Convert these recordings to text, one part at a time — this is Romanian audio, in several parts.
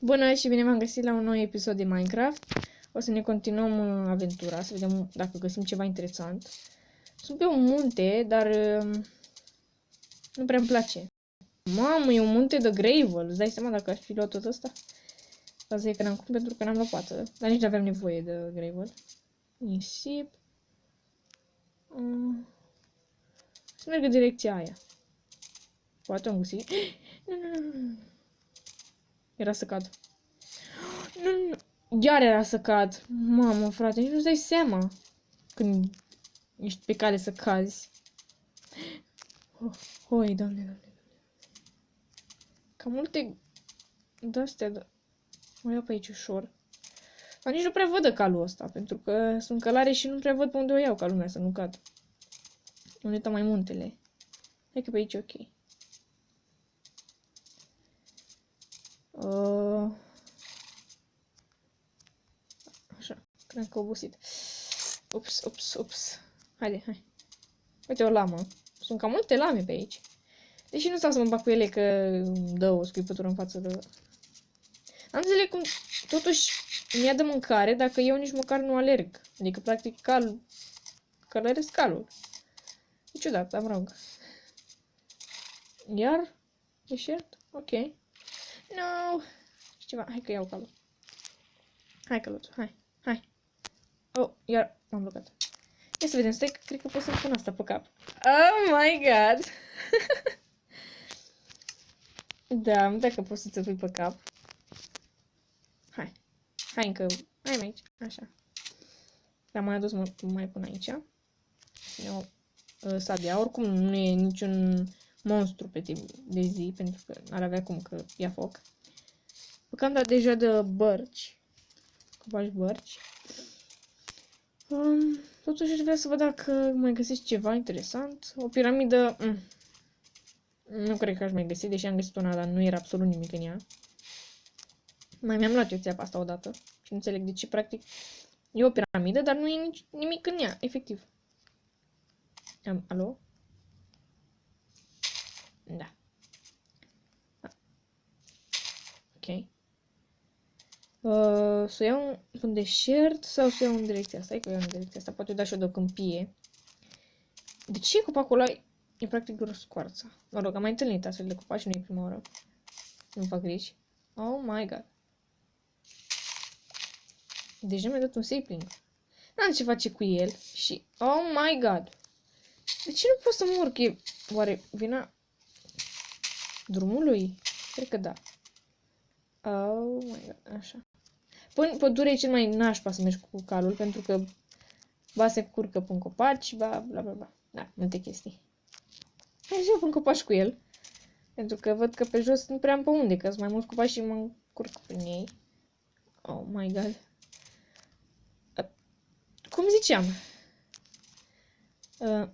Bună și bine v-am găsit la un nou episod de Minecraft. O să ne continuăm aventura, să vedem dacă găsim ceva interesant. Sunt pe un munte, dar nu prea îmi place. Mamă, e un munte de gravel. Îți dai seama dacă aș fi luat tot ăsta? Asta e că n-am cum pentru că n-am lopată, dar nici nu aveam nevoie de gravel. Nisip. Să merg în direcția aia. Poate am găsit. Nu. Era să cad. Nu. Iar era să cad. Mamă, frate, nici nu-ți dai seama când ești pe cale să cazi. Oi, doamne. Cam multe de-astea, o iau pe aici ușor. Dar nici nu prea văd de calul ăsta, pentru că sunt călare și nu prea văd pe unde o iau ca lumea să nu cad. Unde uită mai muntele. Hai că pe aici e ok. Așa, cred că obosit. Ups. Hai. Uite o lamă. Sunt cam multe lame pe aici. Deși nu stau să mă bag cu ele că îmi dă o scuipătură în față de... Am înțeles cum totuși mi-a de mâncare dacă eu nici măcar nu alerg. Adică practic călăresc calul. E ciudat, dar mă rog. Iar? Deșert? Ok. No! Ceva, hai că iau calul. Hai căluțul, hai. Oh, iar m-am blocat. Ia să vedem, stai că cred că pot să-mi pun asta pe cap. Oh my god! Da, dacă poți să-ți pui pe cap. Hai încă, hai mai aici, așa. L-am mai adus, mai pun aici. Sabia, oricum nu e niciun monstru pe timp de zi, pentru că n-ar avea cum că ia foc. Am dat deja de bărci. Copaci bărci. Totuși aș vrea să văd dacă mai găsesc ceva interesant. O piramidă... Nu cred că aș mai găsi, deși am găsit una, dar nu era absolut nimic în ea. Mai mi-am luat eu țeapa asta odată. Și nu înțeleg de ce, practic, e o piramidă, dar nu e nimic în ea, efectiv. Alo? Da. Ok. Să iau un deșert sau să iau în direcția asta? Hai că iau în direcția asta. Poate da și o de o câmpie. De ce copacul ăla e practic doar scoarța? Mă rog, am mai întâlnit astfel de copaci, nu e prima oară. Nu fac griji. Oh my god. Deja mi-a dat un sapling. N-am ce face cu el și... Oh my god. De ce nu pot să mă urc? E oare vina drumului? Cred că da. Oh my god, așa. Până pădurea e cel mai nașpa să mergi cu calul, pentru că ba se curcă pe un copaci, ba bla bla bla. Da, multe chestii. Hai să iau pe un copaci cu el. Pentru că văd că pe jos nu prea am pe unde, că sunt mai mulți copaci și mă încurc prin ei. Oh my god. Cum ziceam?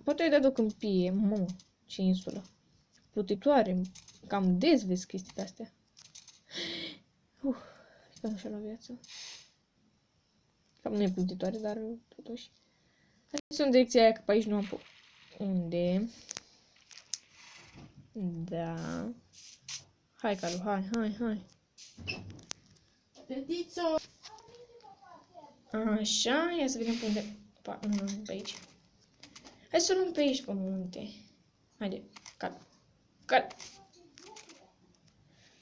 Poate i-ai dat o câmpie. Mă, ce insulă. Plutitoare. Cam des vezi chestiile astea. Că nu și-a luat viață. Cam nu e plutitoare, dar totuși. Hai să în direcția aia, că pe aici nu am unde. Da. Hai, Calu, hai. Fetițo! Așa, ia să vedem pe unde. Pe aici. Hai să o luăm pe aici, pe munte. Haide, cal.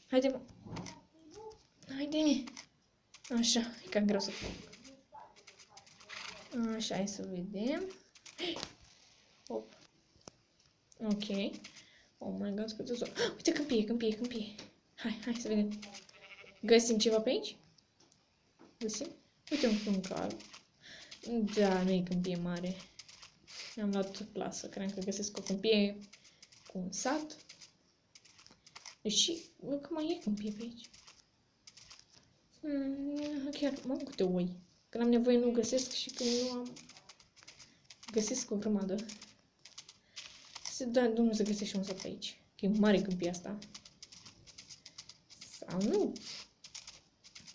Haide, mă. Haide. Așa, e cam greu să fac. Așa, hai să vedem. Hop. Ok. Oh my god, cât de zor. Uite, câmpie. Hai să vedem. Găsim ceva pe aici? Găsim? Uite un funcal. Da, nu e câmpie mare. Mi-am luat plasă. Cred că găsesc o câmpie cu un sat. Deși, văd că mai e câmpie pe aici. Chiar m-am câte oi. Când am nevoie nu găsesc și când nu am... Găsesc o grămadă. Să da, Domnul să găsești un sat pe aici. Că e mare câmpie asta. Sau nu?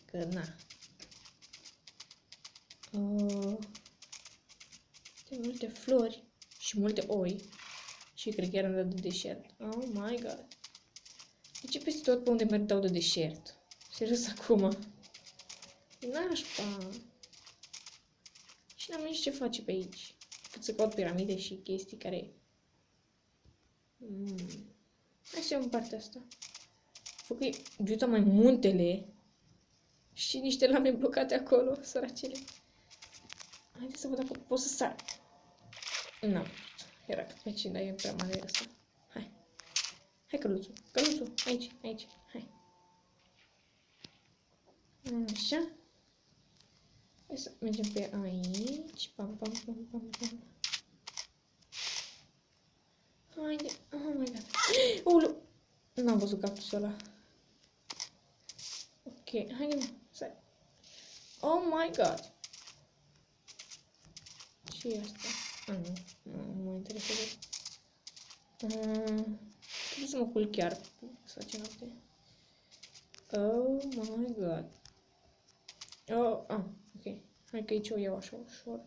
Că na. Multe flori și multe oi. Și cred că era de deșert. Oh my god. De ce peste tot pe unde merg dau de deșert? Serios acum. Nașpa. Și n-am nici ce face pe aici. Cât să caut piramide și chestii care... Hai să iau în partea asta. Făcui Giuta mai muntele. Și niște lame blocate acolo, săracele. Haideți să văd dacă pot să sar. Nu. Era cât pe cine, dar e prea mare asta. Hai. Hai, căluțul. Căluțul. Aici, aici. Hai. Așa. Hai să mergem pe aici. Pam, pam, pam, pam, pam. Haide. Oh my god. Ulu. N-am văzut cactusul ăla. Ok. Haide, mă. Stai. Oh my god. Ce e asta? Nu. Nu mă interesează. Trebuie să mă culc chiar. Să facem noapte. Oh my god. Ok. Hai că aici o iau așa ușor.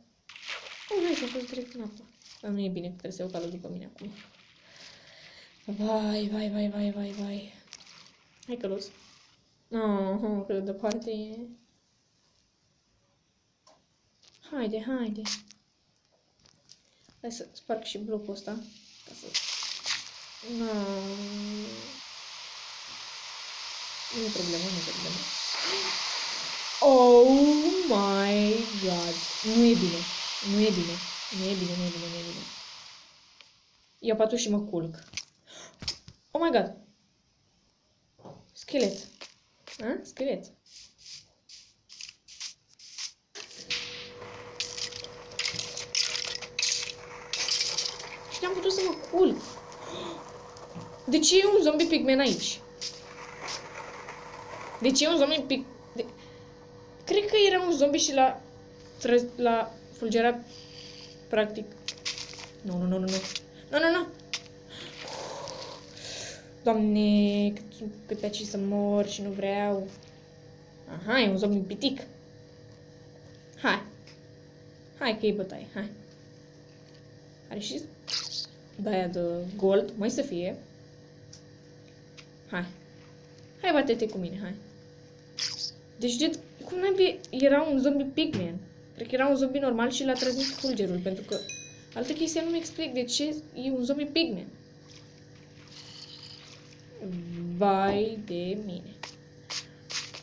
Hai să-a fost direct în apă. Dar nu e bine că trebuie să iau calul după mine acum. Vai. Hai căluț. Cât de departe e. Haide. Hai să sparg și blocul ăsta. Ca să... Nu e problemă. Oh my god. Nu e bine. Iau patul și mă culc. Oh my god. Schelet. Schelet. Și n-am putut să mă culc. De ce e un zombie pigman aici? Cred că era un zombie și l-a fulgerat practic. Nu. Doamne, cât pe aici să mor și nu vreau. Aha, e un zombie pitic. Hai că e bătaie, hai. Are și de-aia de gold, mai să fie. Hai bate-te cu mine, hai. Deci, cum naibii era un zombie pigman? Cred că era un zombie normal și l-a trăznit fulgerul, pentru că altă chestie nu-mi explic de ce e un zombie pigman. Vai de mine.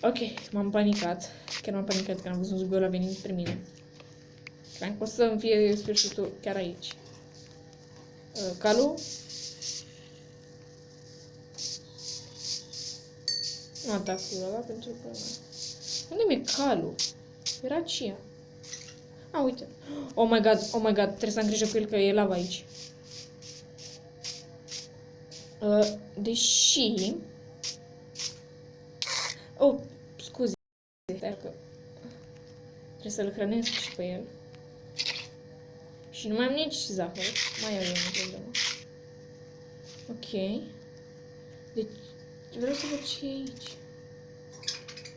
Ok, m-am panicat. Chiar m-am panicat că am văzut zombiul ăla venind spre mine. Cred că o să-mi fie sfârșitul chiar aici. Calul? Nu atac ăla pentru că... Unde mi-e calul? Era aceea. Uite. Oh my god, trebuie să am grijă cu el că e lava aici. Deși... scuze. Dacă... Trebuie să-l hrănesc și pe el. Și nu mai am nici zahăr. Mai iau eu o problemă. Ok. Deci... Vreau să văd ce e aici.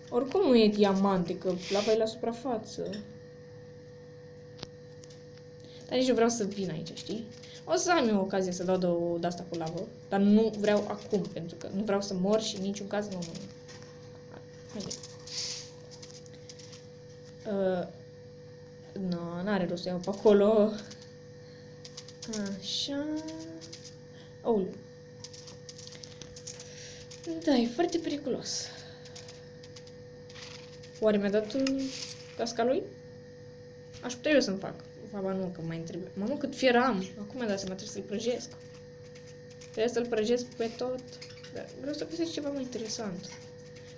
Oricum nu e diamante, că lava e la suprafață. Dar nici nu vreau să vin aici, știi? O să am eu ocazia să dau de asta cu lavă. Dar nu vreau acum, pentru că nu vreau să mor și în niciun caz nu. Haide. N-are rost să iau pe acolo. Așa. Da, e foarte periculos. Oare mi-a dat casca lui? Aș putea eu să-mi fac. Faba nu, că mai trebuie. Mamă, cât fier am. Acum mi-a dat seama, trebuie să-l prăjesc. Trebuie să-l prăjesc pe tot. Dar vreau să găsesc ceva mai interesant.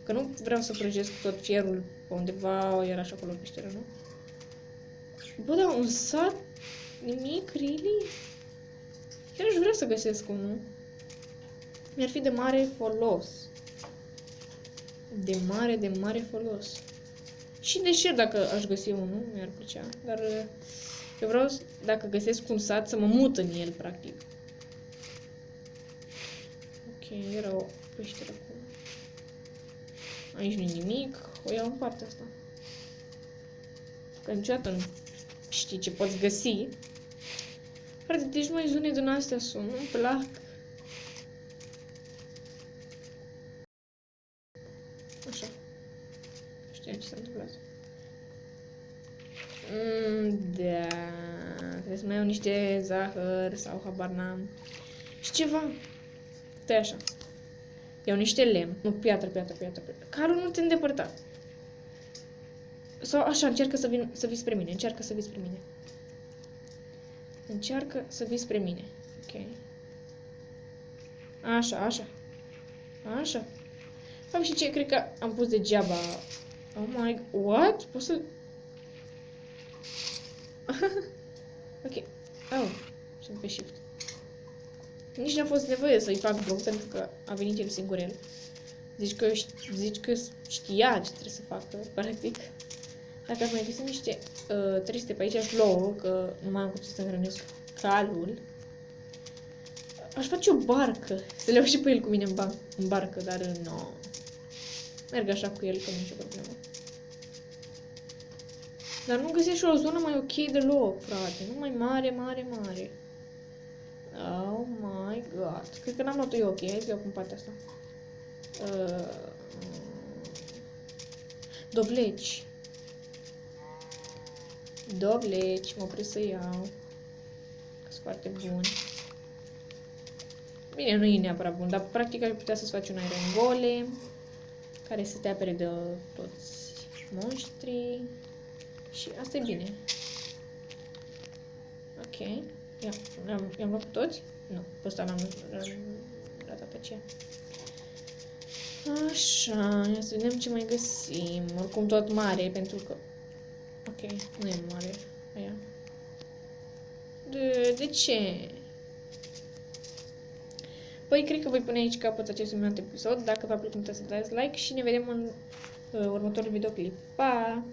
Că nu vreau să prăjesc tot fierul pe undeva, era și acolo peșteră, nu? Bă, da, un sat? Nimic, really? Chiar aș vrea să găsesc unul. Mi-ar fi de mare folos. De mare folos. Și deșert, dacă aș găsi unul, mi-ar plăcea. Dar eu vreau, dacă găsesc un sat, să mă mut în el, practic. Ok, era o peșteră acolo. Aici nu-i nimic. O iau în partea asta. Că niciodată nu știi ce poți găsi. Frate, deci mai zone din astea sunt. Nu-mi plac. Așa. știu ce s-a întâmplat. Da, trebuie să mai iau niște zahăr sau habar n-am. Și ceva. Stai așa. Iau niște lemn. Nu, piatră. Carul, nu te îndepărta. Sau așa, încearcă să vii spre mine. Încearcă să vii spre mine. Ok. Așa. Fac și ce? Cred că am pus degeaba. Oh my... What? Poți să... Ok. Oh. Sunt pe shift. Nici n-a fost nevoie să-i fac bloc pentru că a venit el singur el. Zici că știa ce trebuie să facă, practic. Dacă aș mai găsi niște 300 pe aici, plouă, că nu mai am cum să hrănesc calul. Aș face o barcă. Să le iau și pe el cu mine în barcă, dar nu. Merg așa cu el, că nu e nicio problemă. Dar nu găsesc și o zonă mai ok deloc, frate. Nu mai mare. Oh my god. Cred că n-am luat-o eu ok. Hai să iau cu partea asta. Dovleci. Mă opresc să iau. Sunt foarte bun. Bine, nu e neapărat bun, dar practic ai putea să-ți faci un Iron Golem care să te apere de toți monștrii. Și asta e bine. Ok. I-am luat toți? Nu, pe ăsta n-am dat pe aceea. Așa, ia să vedem ce mai găsim. Oricum tot mare, pentru că... Ok, nu e mare. Aia. De ce? Păi, cred că voi pune aici capăt acestui minut episod. Dacă v-a plăcut, să dați like și ne vedem în următorul videoclip. Pa!